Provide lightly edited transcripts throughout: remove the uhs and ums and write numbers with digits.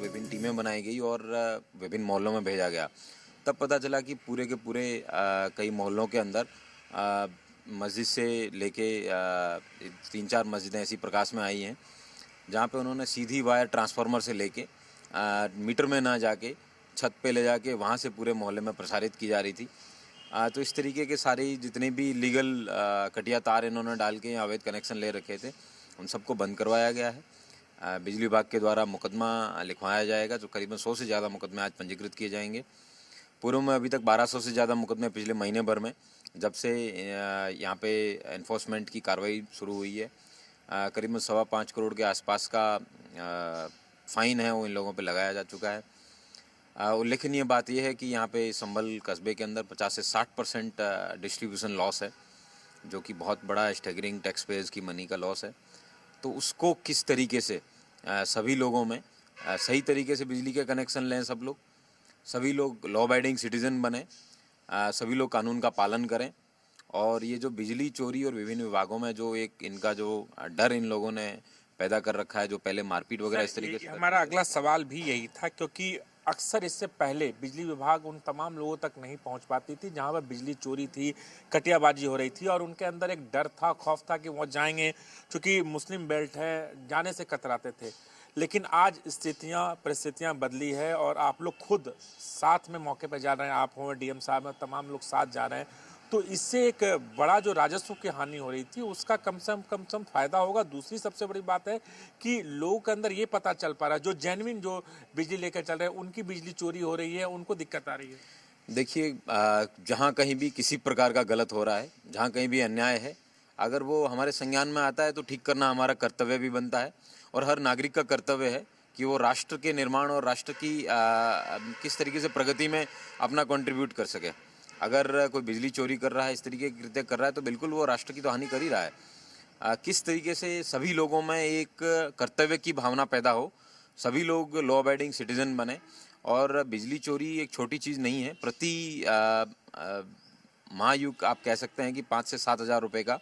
विभिन्न टीमें बनाई गई और विभिन्न मोहल्लों में भेजा गया। तब पता चला कि पूरे के पूरे कई मोहल्लों के अंदर मस्जिद से लेके 3-4 मस्जिदें ऐसी प्रकाश में आई हैं जहाँ पे उन्होंने सीधी वायर ट्रांसफार्मर से लेके मीटर में ना जाके छत पे ले जाके वहाँ से पूरे मोहल्ले में प्रसारित की जा रही थी। तो इस तरीके के सारी जितने भी लीगल कटिया तार इन्होंने डाल के अवैध कनेक्शन ले रखे थे उन सबको बंद करवाया गया है। बिजली विभाग के द्वारा मुकदमा लिखवाया जाएगा, जो करीबन 100 से ज़्यादा मुकदमे आज पंजीकृत किए जाएंगे। पूर्व में अभी तक 1200 से ज़्यादा मुकदमे पिछले महीने भर में जब से यहाँ पे एनफोर्समेंट की कार्रवाई शुरू हुई है, करीबन 5.25 करोड़ के आसपास का फ़ाइन है वो इन लोगों पे लगाया जा चुका है। उल्लेखनीय बात यह है कि यहाँ पे संभल कस्बे के अंदर 50 से 60% डिस्ट्रीब्यूशन लॉस है, जो कि बहुत बड़ा स्टैगरिंग टैक्स पेयर्स की मनी का लॉस है। तो उसको किस तरीके से सभी लोगों में सही तरीके से बिजली के कनेक्शन लें, सभी लोग लॉ अबाइडिंग सिटीज़न बने, सभी लोग कानून का पालन करें, और ये जो बिजली चोरी और विभिन्न विभागों में जो एक इनका जो डर इन लोगों ने पैदा कर रखा है, जो पहले मारपीट वगैरह इस तरीके से। हमारा अगला सवाल भी यही था, क्योंकि अक्सर इससे पहले बिजली विभाग उन तमाम लोगों तक नहीं पहुंच पाती थी जहां पर बिजली चोरी थी, कटियाबाजी हो रही थी, और उनके अंदर एक डर था, खौफ था कि वो जाएंगे, क्योंकि मुस्लिम बेल्ट है, जाने से कतराते थे। लेकिन आज परिस्थितियां बदली है और आप लोग खुद साथ में मौके पर जा रहे हैं, आप हो, डीएम साहब हैं, तमाम लोग साथ जा रहे हैं, तो इससे एक बड़ा जो राजस्व की हानि हो रही थी उसका कम से कम फायदा होगा। दूसरी सबसे बड़ी बात है कि लोगों के अंदर ये पता चल पा रहा है, जो जेन्युइन जो बिजली लेकर चल रहे हैं उनकी बिजली चोरी हो रही है, उनको दिक्कत आ रही है। देखिए, जहाँ कहीं भी किसी प्रकार का गलत हो रहा है, जहाँ कहीं भी अन्याय है, अगर वो हमारे संज्ञान में आता है तो ठीक करना हमारा कर्तव्य भी बनता है, और हर नागरिक का कर्तव्य है कि वो राष्ट्र के निर्माण और राष्ट्र की किस तरीके से प्रगति में अपना कंट्रीब्यूट कर सके। अगर कोई बिजली चोरी कर रहा है, इस तरीके के कृत्य कर रहा है, तो बिल्कुल वो राष्ट्र की तो हानि कर ही रहा है। किस तरीके से सभी लोगों में एक कर्तव्य की भावना पैदा हो, सभी लोग लॉ अबाइडिंग सिटीजन बने, और बिजली चोरी एक छोटी चीज़ नहीं है। प्रति महायुग आप कह सकते हैं कि 5 से 7 हज़ार रुपये का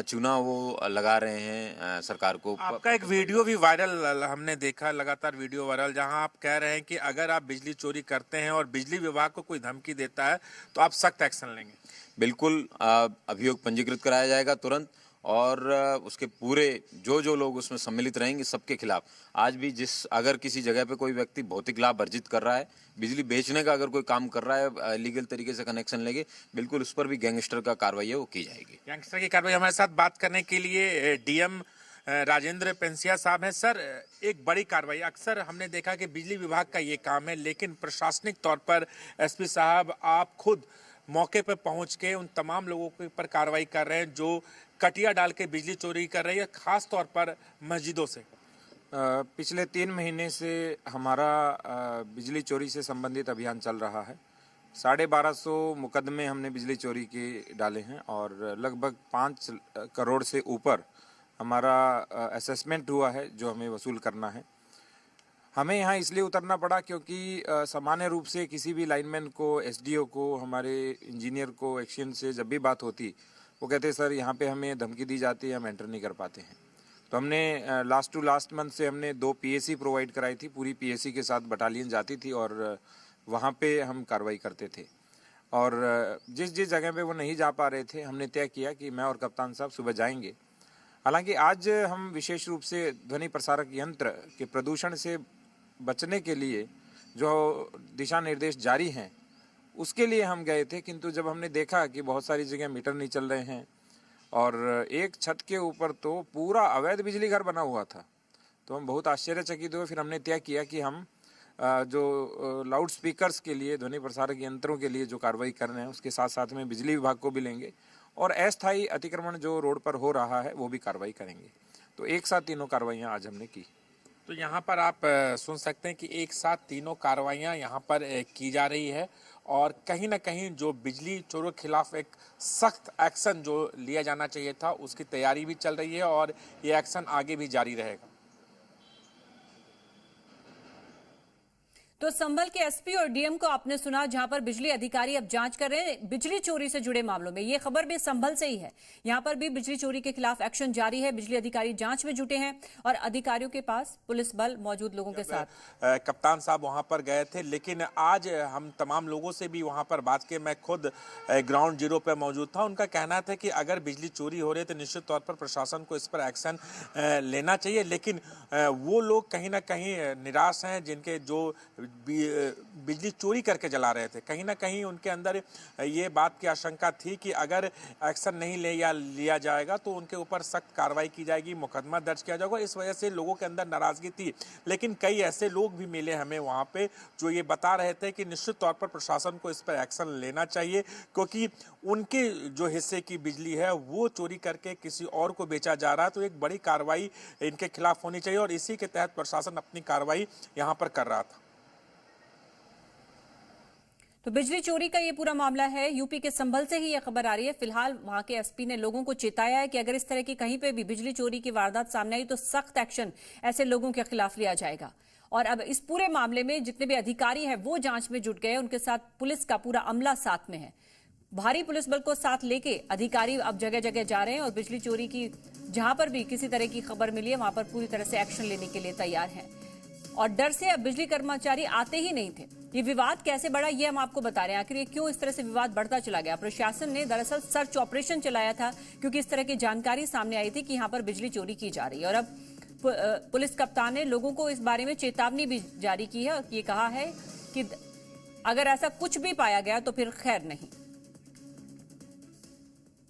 चूना वो लगा रहे हैं सरकार को। आपका एक वीडियो भी वायरल हमने देखा, लगातार वीडियो वायरल, जहां आप कह रहे हैं कि अगर आप बिजली चोरी करते हैं और बिजली विभाग को कोई धमकी देता है तो आप सख्त एक्शन लेंगे। बिल्कुल, अभियोग पंजीकृत कराया जाएगा तुरंत, और उसके पूरे जो लोग उसमें सम्मिलित रहेंगे सबके खिलाफ। आज भी अगर किसी जगह पे कोई व्यक्ति भौतिक लाभ अर्जित कर रहा है, बिजली बेचने का अगर कोई काम कर रहा है, लीगल तरीके से कनेक्शन लेके, बिल्कुल उस पर भी गैंगस्टर का कार्रवाई है वो की जाएगी। गैंगस्टर की कार्रवाई। हमारे साथ बात करने के लिए डीएम राजेंद्र पेंसिया साहब हैं। सर, एक बड़ी कार्रवाई, अक्सर हमने देखा कि बिजली विभाग का ये काम है, लेकिन प्रशासनिक तौर पर एसपी साहब आप खुद मौके पर पहुंच के उन तमाम लोगों के ऊपर कार्रवाई कर रहे हैं जो कटिया डाल के बिजली चोरी कर रही है, खास तौर पर मस्जिदों से। पिछले 3 महीने से हमारा बिजली चोरी से संबंधित अभियान चल रहा है। 1250 मुकदमे हमने बिजली चोरी के डाले हैं, और लगभग 5 करोड़ से ऊपर हमारा असेसमेंट हुआ है जो हमें वसूल करना है। हमें यहाँ इसलिए उतरना पड़ा क्योंकि सामान्य रूप से किसी भी लाइनमैन को, एसडीओ को, हमारे इंजीनियर को, एक्शन से जब भी बात होती, वो कहते सर यहाँ पे हमें धमकी दी जाती है, हम एंटर नहीं कर पाते हैं। तो हमने लास्ट टू लास्ट मंथ से हमने 2 पीएसी प्रोवाइड कराई थी, पूरी पीएसी के साथ बटालियन जाती थी और वहाँ पे हम कार्रवाई करते थे। और जिस जगह पे वो नहीं जा पा रहे थे, हमने तय किया कि मैं और कप्तान साहब सुबह जाएंगे। हालांकि आज हम विशेष रूप से ध्वनि प्रसारक यंत्र के प्रदूषण से बचने के लिए जो दिशा निर्देश जारी हैं उसके लिए हम गए थे, किंतु जब हमने देखा कि बहुत सारी जगह मीटर नहीं चल रहे हैं और एक छत के ऊपर तो पूरा अवैध बिजली घर बना हुआ था, तो हम बहुत आश्चर्यचकित हुए। फिर हमने तय किया कि हम जो लाउड स्पीकर्स के लिए, ध्वनि प्रसारक यंत्रों के लिए जो कार्रवाई कर रहे हैं, उसके साथ साथ में बिजली विभाग को भी लेंगे, और अस्थायी अतिक्रमण जो रोड पर हो रहा है वो भी कार्रवाई करेंगे। तो एक साथ तीनों कार्रवाइयाँ आज हमने की। तो यहाँ पर आप सुन सकते हैं कि एक साथ तीनों कार्रवाइयाँ यहाँ पर की जा रही है, और कहीं ना कहीं जो बिजली चोरों के खिलाफ एक सख्त एक्शन जो लिया जाना चाहिए था उसकी तैयारी भी चल रही है, और ये एक्शन आगे भी जारी रहेगा। तो संभल के एसपी और डीएम को आपने सुना, जहां पर बिजली अधिकारी अब जांच कर रहे हैं बिजली चोरी से जुड़े मामलों में। ये खबर भी संभल से ही है। यहां पर भी बिजली चोरी के खिलाफ एक्शन जारी है। बिजली अधिकारी जांच में जुटे हैं और अधिकारियों के पास पुलिस बल मौजूद लोगों के साथ। कप्तान साहब वहां पर गए थे, लेकिन आज हम तमाम लोगों से भी वहां पर बात की। मैं खुद ग्राउंड जीरो पर मौजूद था। उनका कहना था कि अगर बिजली चोरी हो रही है तो निश्चित तौर पर प्रशासन को इस पर एक्शन लेना चाहिए, लेकिन वो लोग कहीं ना कहीं निराश हैं जिनके जो बिजली चोरी करके जला रहे थे। कहीं ना कहीं उनके अंदर ये बात की आशंका थी कि अगर एक्शन नहीं लिया जाएगा तो उनके ऊपर सख्त कार्रवाई की जाएगी, मुकदमा दर्ज किया जाएगा। इस वजह से लोगों के अंदर नाराजगी थी। लेकिन कई ऐसे लोग भी मिले हमें वहाँ पे जो ये बता रहे थे कि निश्चित तौर पर प्रशासन को इस पर एक्शन लेना चाहिए, क्योंकि उनके जो हिस्से की बिजली है वो चोरी करके किसी और को बेचा जा रहा है। तो एक बड़ी कार्रवाई इनके खिलाफ होनी चाहिए और इसी के तहत प्रशासन अपनी कार्रवाई यहाँ पर कर रहा था। तो बिजली चोरी का ये पूरा मामला है। यूपी के संभल से ही यह खबर आ रही है। फिलहाल वहां के एसपी ने लोगों को चेताया है कि अगर इस तरह की कहीं पे भी बिजली चोरी की वारदात सामने आई तो सख्त एक्शन ऐसे लोगों के खिलाफ लिया जाएगा। और अब इस पूरे मामले में जितने भी अधिकारी हैं वो जांच में जुट गए। उनके साथ पुलिस का पूरा अमला साथ में है। भारी पुलिस बल को साथ लेके अधिकारी अब जगह जगह जा रहे हैं और बिजली चोरी की जहां पर भी किसी तरह की खबर मिली है वहां पर पूरी तरह से एक्शन लेने के लिए तैयार हैं। और डर से अब बिजली कर्मचारी आते ही नहीं थे। ये विवाद कैसे बढ़ा ये हम आपको बता रहे हैं। आखिर ये क्यों इस तरह से विवाद बढ़ता चला गया? प्रशासन ने दरअसल सर्च ऑपरेशन चलाया था क्योंकि इस तरह की जानकारी सामने आई थी कि यहाँ पर बिजली चोरी की जा रही है। और अब पुलिस कप्तान ने लोगों को इस बारे में चेतावनी भी जारी की है और ये कहा है कि अगर ऐसा कुछ भी पाया गया तो फिर खैर नहीं।